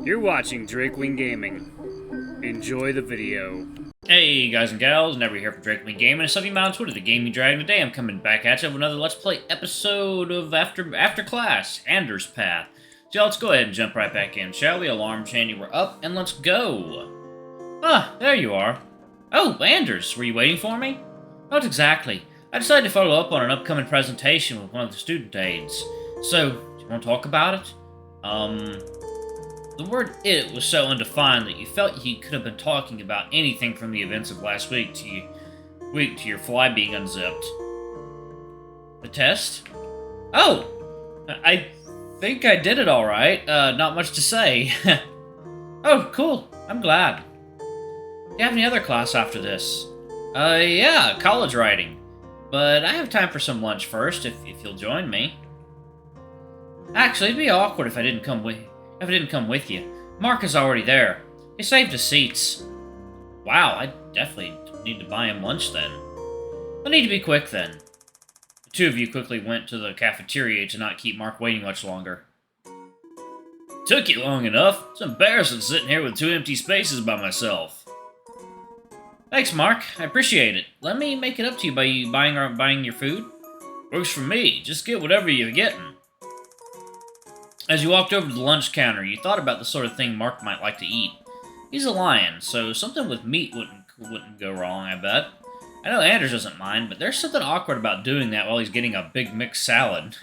You're watching Drakewing Gaming. Enjoy the video. Hey guys and gals, Never here for Drakewing Gaming, and something on Twitter, the Gaming Dragon. Today I'm coming back at you with another Let's Play episode of After Class, Anders Path. So let's go ahead and jump right back in, shall we? Alarm Shandy, we're up, and let's go. Ah, there you are. Oh, Anders, were you waiting for me? Not exactly. I decided to follow up on an upcoming presentation with one of the student aides. So, do you want to talk about it? The word "it" was so undefined that you felt you could have been talking about anything from the events of last week to your fly being unzipped. The test? Oh! I think I did it alright. Not much to say. Oh, cool. I'm glad. Do you have any other class after this? Yeah, college writing. But I have time for some lunch first, if you'll join me. Actually, it'd be awkward if I didn't come with you. Mark is already there. He saved his seats. Wow, I definitely need to buy him lunch then. I'll need to be quick then. The two of you quickly went to the cafeteria to not keep Mark waiting much longer. Took you long enough. It's embarrassing sitting here with two empty spaces by myself. Thanks, Mark. I appreciate it. Let me make it up to you by buying your food. Works for me. Just get whatever you're getting. As you walked over to the lunch counter, you thought about the sort of thing Mark might like to eat. He's a lion, so something with meat wouldn't go wrong, I bet. I know Anders doesn't mind, but there's something awkward about doing that while he's getting a big mixed salad.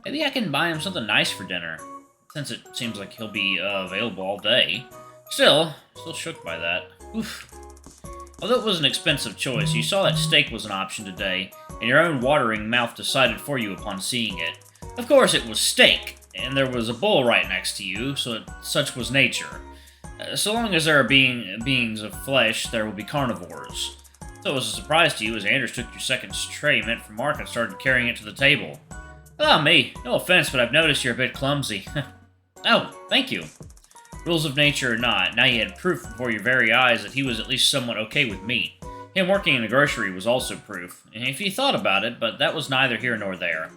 Maybe I can buy him something nice for dinner, since it seems like he'll be available all day. Still shook by that. Oof. Although it was an expensive choice, you saw that steak was an option today, and your own watering mouth decided for you upon seeing it. Of course it was steak, and there was a bowl right next to you, so such was nature. So long as there are beings of flesh, there will be carnivores. So it was a surprise to you as Anders took your second tray meant for Mark and started carrying it to the table. Allow me, no offense, but I've noticed you're a bit clumsy. Oh, thank you. Rules of nature or not, now you had proof before your very eyes that he was at least somewhat okay with meat. Him working in a grocery was also proof, and if you thought about it, but that was neither here nor there.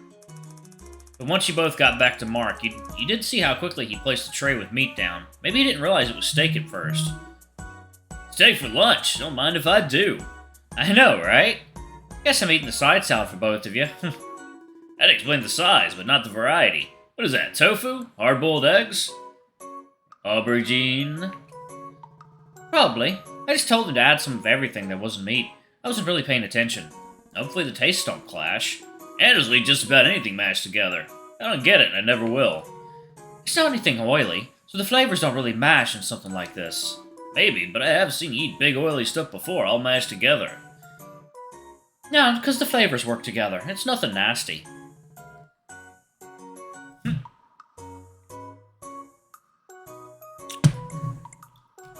But once you both got back to Mark, you did see how quickly he placed the tray with meat down. Maybe he didn't realize it was steak at first. Steak for lunch, don't mind if I do. I know, right? Guess I'm eating the side salad for both of you. That'd explain the size, but not the variety. What is that, tofu? Hard-boiled eggs? Aubergine? Probably. I just told him to add some of everything that wasn't meat. I wasn't really paying attention. Hopefully the tastes don't clash. Anders will eat just about anything mashed together. I don't get it, and I never will. It's not anything oily, so the flavors don't really mash in something like this. Maybe, but I have seen you eat big oily stuff before, all mashed together. No, because the flavors work together. It's nothing nasty.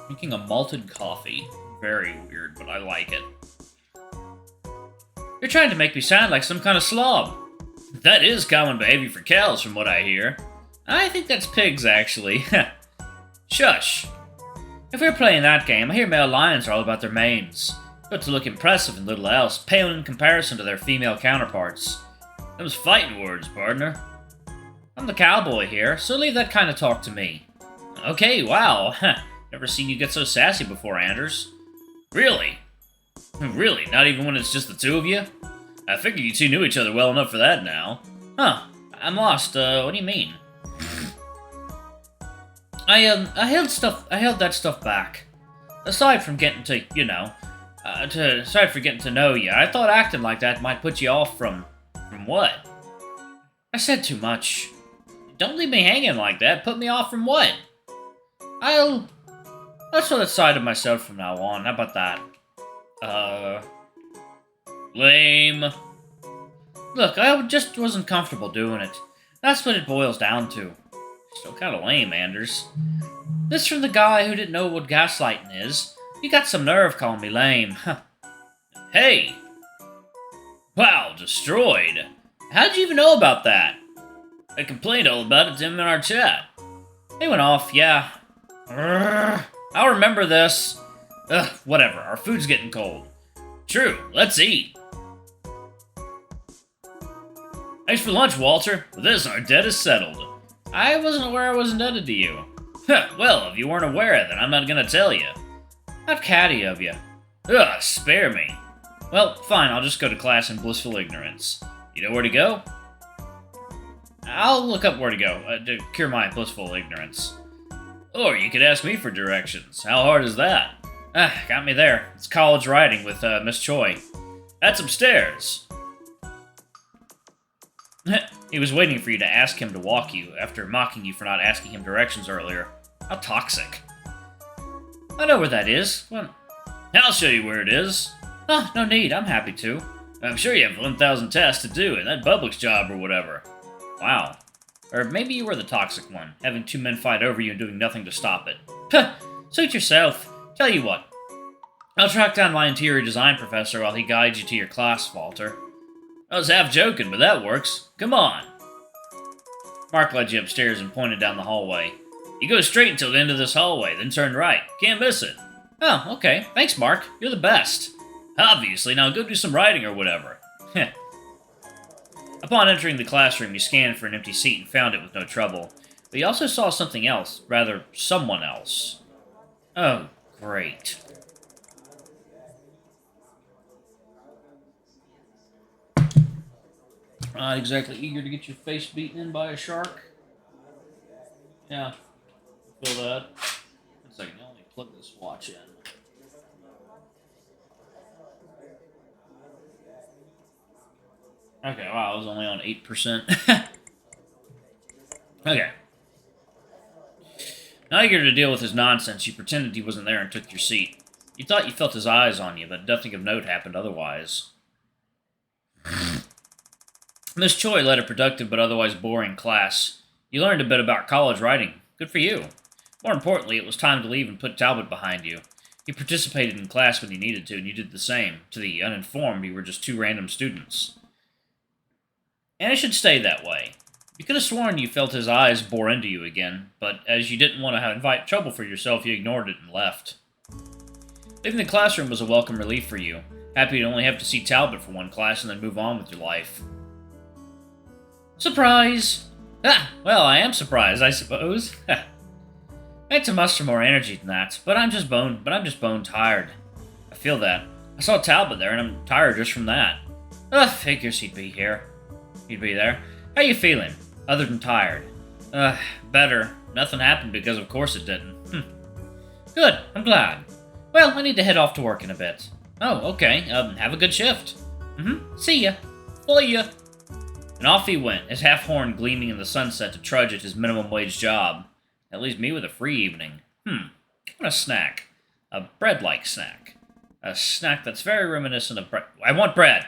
Drinking a malted coffee. Very weird, but I like it. You're trying to make me sound like some kind of slob. That is common behavior for cows, from what I hear. I think that's pigs, actually. Shush. If we're playing that game, I hear male lions are all about their manes. Got to look impressive and little else, pale in comparison to their female counterparts. Them's fighting words, partner. I'm the cowboy here, so leave that kind of talk to me. Okay, wow. Never seen you get so sassy before, Anders. Really? Really? Not even when it's just the two of you? I figured you two knew each other well enough for that now. Huh. I'm lost. What do you mean? I held that stuff back. Aside from getting to, aside from getting to know you, I thought acting like that might put you off from what? I said too much. Don't leave me hanging like that. Put me off from what? I'll show that side of myself from now on. How about that? Lame. Look, I just wasn't comfortable doing it. That's what it boils down to. Still kinda lame, Anders. This from the guy who didn't know what gaslighting is. You got some nerve calling me lame. Hey! Wow, destroyed. How'd you even know about that? I complained all about it to him in our chat. He went off, yeah. I'll remember this. Ugh, whatever, our food's getting cold. True, let's eat. Thanks for lunch, Walter. With this, our debt is settled. I wasn't aware I was indebted to you. Huh, well, if you weren't aware, then I'm not gonna tell you. How catty of you. Ugh, spare me. Well, fine, I'll just go to class in blissful ignorance. You know where to go? I'll look up where to go, to cure my blissful ignorance. Or you could ask me for directions. How hard is that? Got me there. It's college writing with, Miss Choi. That's upstairs. He was waiting for you to ask him to walk you, after mocking you for not asking him directions earlier. How toxic. I know where that is. Well, I'll show you where it is. Oh, no need, I'm happy to. I'm sure you have 1,000 tests to do, and that Bublik's job or whatever. Wow. Or maybe you were the toxic one, having two men fight over you and doing nothing to stop it. Huh, suit yourself. Tell you what. I'll track down my interior design professor while he guides you to your class, Walter. I was half joking, but that works. Come on. Mark led you upstairs and pointed down the hallway. You go straight until the end of this hallway, then turn right. Can't miss it. Oh, okay. Thanks, Mark. You're the best. Obviously, now go do some writing or whatever. Heh. Upon entering the classroom, you scanned for an empty seat and found it with no trouble. But you also saw something else. Rather, someone else. Oh, great. Not exactly eager to get your face beaten in by a shark. Yeah, feel that. One second, let me plug this watch in. Okay, wow, I was only on 8%. Okay. Not eager to deal with his nonsense, you pretended he wasn't there and took your seat. You thought you felt his eyes on you, but nothing of note happened otherwise. Miss Choi led a productive but otherwise boring class. You learned a bit about college writing. Good for you. More importantly, it was time to leave and put Talbot behind you. He participated in class when you needed to, and you did the same. To the uninformed, you were just two random students. And it should stay that way. You could have sworn you felt his eyes bore into you again, but as you didn't want to invite trouble for yourself, you ignored it and left. Leaving the classroom was a welcome relief for you, happy to only have to see Talbot for one class and then move on with your life. Surprise! Ah, well, I am surprised, I suppose. I had to muster more energy than that, but I'm just bone tired. I feel that. I saw Talbot there, and I'm tired just from that. Figures he'd be here. He'd be there. How you feeling? Other than tired. Better. Nothing happened because of course it didn't. Good, I'm glad. Well, I need to head off to work in a bit. Oh, okay. Have a good shift. See ya. See ya. And off he went, his half-horn gleaming in the sunset to trudge at his minimum-wage job. That leaves me with a free evening. What a snack. A bread-like snack. A snack that's very reminiscent of bread. I want bread!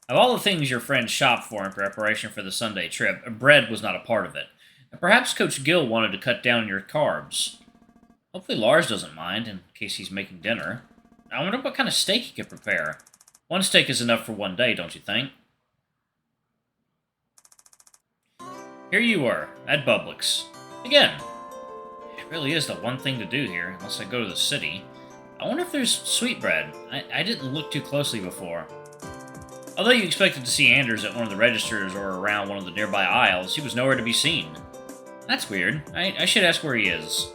Of all the things your friends shopped for in preparation for the Sunday trip, bread was not a part of it. And perhaps Coach Gill wanted to cut down your carbs. Hopefully Lars doesn't mind, in case he's making dinner. I wonder what kind of steak he could prepare. One steak is enough for one day, don't you think? Here you were, at Bublik's. Again. It really is the one thing to do here, unless I go to the city. I wonder if there's sweetbread. I didn't look too closely before. Although you expected to see Anders at one of the registers or around one of the nearby aisles, he was nowhere to be seen. That's weird. I should ask where he is.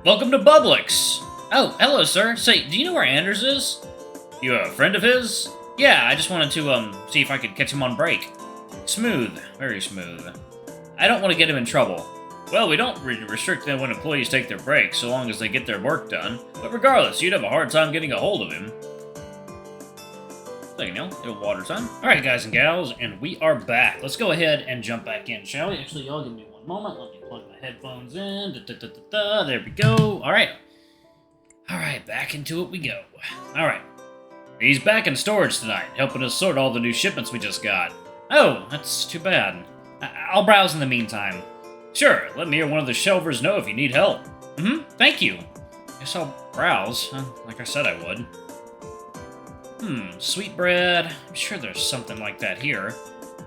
Welcome to Bublik's! Oh, hello, sir. Say, do you know where Anders is? You a friend of his? Yeah, I just wanted to, see if I could catch him on break. Smooth. Very smooth. I don't want to get him in trouble. Well, we don't restrict them when employees take their breaks, so long as they get their work done. But regardless, you'd have a hard time getting a hold of him. There you go. Little water time. Alright, guys and gals, and we are back. Let's go ahead and jump back in, shall we? Actually, y'all give me one moment. Let me plug my headphones in. There we go. Alright. Alright, back into it we go. Alright. He's back in storage tonight, helping us sort all the new shipments we just got. Oh, that's too bad. I'll browse in the meantime. Sure, let me or one of the shelvers know if you need help. Thank you. Guess I'll browse, like I said I would. Sweetbread. I'm sure there's something like that here.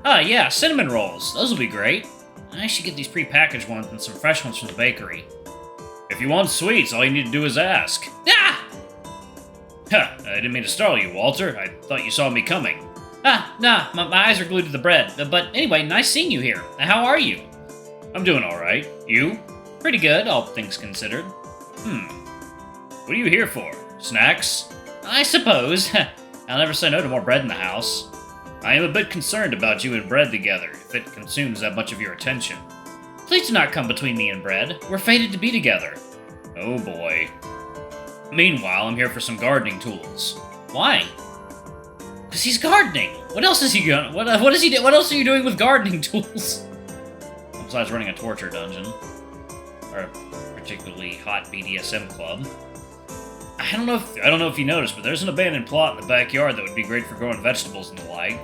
Ah, yeah, cinnamon rolls. Those will be great. I should get these pre-packaged ones and some fresh ones from the bakery. If you want sweets, all you need to do is ask. Ah! Huh, I didn't mean to startle you, Walter. I thought you saw me coming. Nah, my eyes are glued to the bread. But anyway, nice seeing you here. How are you? I'm doing alright. You? Pretty good, all things considered. What are you here for? Snacks? I suppose. I'll never say no to more bread in the house. I am a bit concerned about you and bread together, if it consumes that much of your attention. Please do not come between me and bread. We're fated to be together. Oh boy. Meanwhile, I'm here for some gardening tools. Why? Because he's gardening. What else is he going? What else are you doing with gardening tools? Besides running a torture dungeon, or a particularly hot BDSM club. I don't know if you noticed, but there's an abandoned plot in the backyard that would be great for growing vegetables and the like.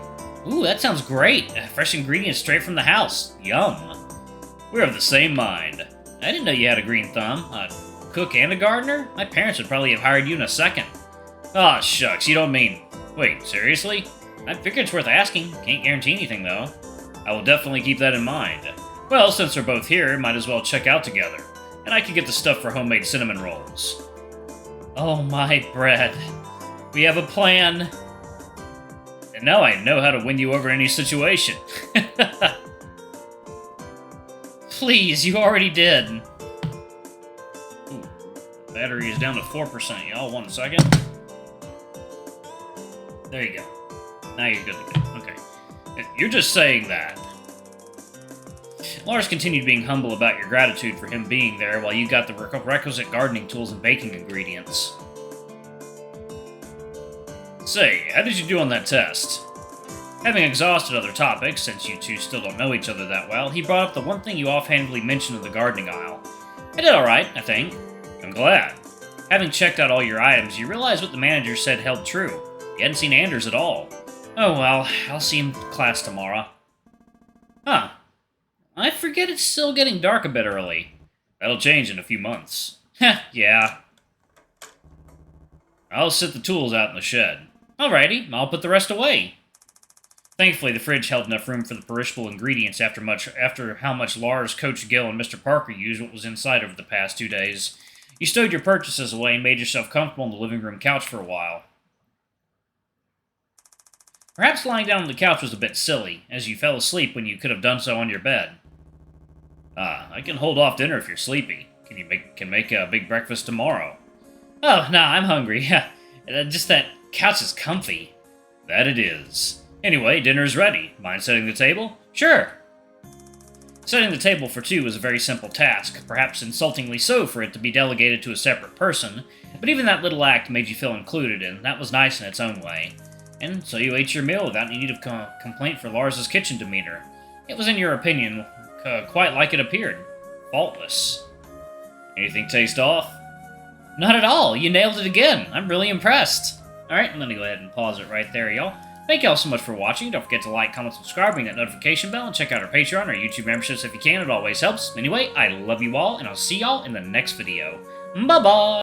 Ooh, that sounds great. Fresh ingredients straight from the house. Yum. We're of the same mind. I didn't know you had a green thumb. A cook and a gardener? My parents would probably have hired you in a second. Aw, shucks, you don't mean... Wait, seriously? I figure it's worth asking. Can't guarantee anything, though. I will definitely keep that in mind. Well, since we're both here, might as well check out together. And I can get the stuff for homemade cinnamon rolls. Oh my bread. We have a plan. And now I know how to win you over in any situation. Please, you already did. Ooh, battery is down to 4%, y'all. 1 second. There you go. Now you're good to go. Okay. You're just saying that. Lars continued being humble about your gratitude for him being there while you got the requisite gardening tools and baking ingredients. Say, how did you do on that test? Having exhausted other topics, since you two still don't know each other that well, he brought up the one thing you offhandedly mentioned in the gardening aisle. I did alright, I think. I'm glad. Having checked out all your items, you realized what the manager said held true. You hadn't seen Anders at all. Oh well, I'll see him in class tomorrow. Huh. I forget it's still getting dark a bit early. That'll change in a few months. Heh, yeah. I'll set the tools out in the shed. Alrighty, I'll put the rest away. Thankfully, the fridge held enough room for the perishable ingredients after how much Lars, Coach Gill, and Mr. Parker used what was inside over the past 2 days. You stowed your purchases away and made yourself comfortable on the living room couch for a while. Perhaps lying down on the couch was a bit silly, as you fell asleep when you could have done so on your bed. I can hold off dinner if you're sleepy. Can make a big breakfast tomorrow. Oh, nah, I'm hungry. Just that couch is comfy. That it is. Anyway, dinner's ready. Mind setting the table? Sure. Setting the table for two was a very simple task, perhaps insultingly so for it to be delegated to a separate person, but even that little act made you feel included, and that was nice in its own way. And so you ate your meal without any need of complaint for Lars's kitchen demeanor. It was, in your opinion, quite like it appeared. Faultless. Anything taste off? Not at all. You nailed it again. I'm really impressed. Alright, I'm going to go ahead and pause it right there, y'all. Thank y'all so much for watching. Don't forget to like, comment, subscribe, ring that notification bell, and check out our Patreon or YouTube memberships if you can. It always helps. Anyway, I love you all, and I'll see y'all in the next video. Bye-bye!